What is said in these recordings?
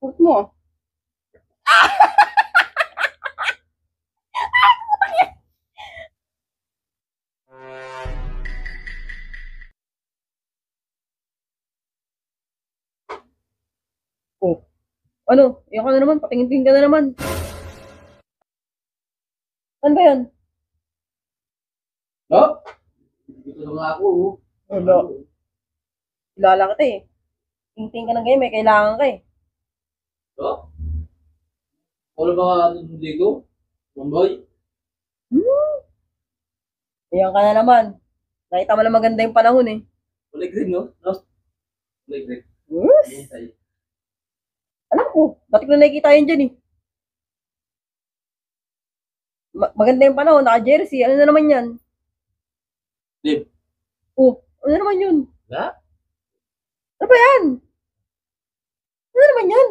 Put mo. Oh. Ano? Iyak ka na naman. Patingin-tingin ka na naman. Ano ba yan? Oh, dito na nga ako. Wala. Kilala kita eh. Tingting ka na ngayon. May kailangan ka eh. Oh, wala ba dito? Mumbai? Iyak ka na naman. Nakita mo na maganda yung panahon eh. Kulay green, no? No? Kulay green. Yes. Yan tayo. Alam ko. Dati ko na nakikita yun dyan eh. Maganda yung panahon. Naka-jersey. Ano na naman yan? Lim. Oh, ano na naman yun? Na? Ano ba yan? Ano na naman yan?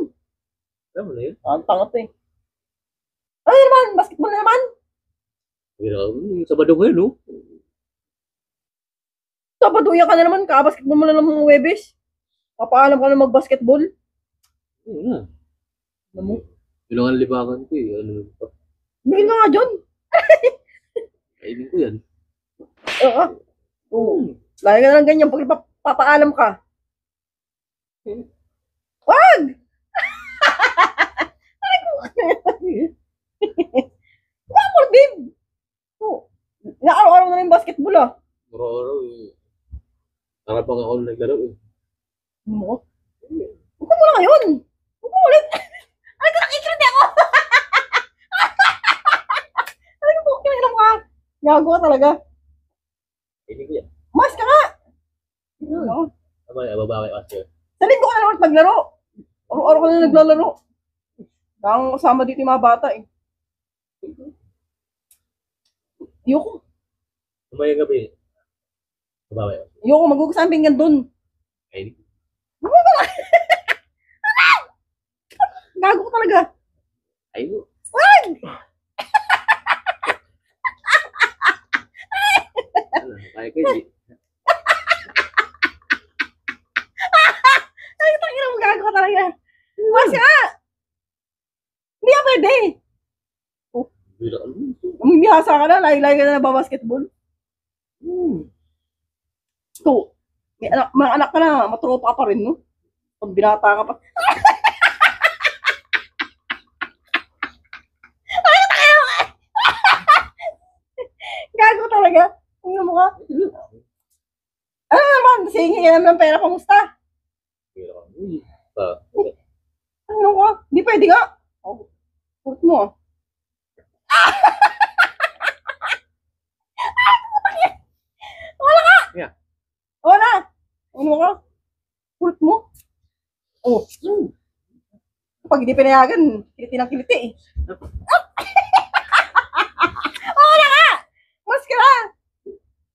Alam mo na yun? Ang tanga to eh. Ano na naman? Basketball na naman? Sabado ngayon, no? Sabaduya ka na naman. Kakabasketball mo na naman mga Webes. Papaalam ka na mag-basketball. Oo na. Alam mo? Yun ang libangan ko eh. Ano pa? Bigyan ka nga dyan. Kainin ko yan. Oo. Oo. Lagi ka na lang ganyan pag papaalam ka. Wag! Wag mo, babe. Oo. Inaaraw-araw na yung basketball ah. Araw-araw eh. Harap ang ako naglaro eh. Ano mo? Huwag ka muna ngayon. Huwag mo ulit. Ay, ko nakikita ako. Ay, ko kinikilam ka. Gago ka talaga. Kainin ko yan. Mas ka nga. Ano? Tama yan, babae kasi. Sa linggo ka na naman maglaro. Araw-araw ka na naglalaro. Kang kasama dito yung mga bata eh. Ayoko. Tumayang gabi. Babae kasi. Ayoko mag-ugas ang pinggan dun. Kainin ko. Gago ka talaga. Kainin ko. Wag! Ano, kaya ko hindi. Ay, tangina mo, gago ka talaga. Mas ka! Hindi ka pwede. Bila ka naman. Umimihasa ka na, lahi-lahi ka na nababasketball. So, may anak ka na, matropa ka pa rin, no? Pag binata ka pa. Gago talaga. Tingnan mo ka. Ano naman, singi ka naman ng pera, kamusta? Bila ka naman. Ano ka? Hindi pwede nga. Oh, put mo. Wala ka! Yeah. Wala! Ano ka? Put mo. Oh. Pag hindi pinayagan, kiliti ng kiliti eh. Wala ka! Mas ka na!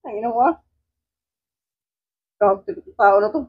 Ay, ano ka? Tawag tao na to.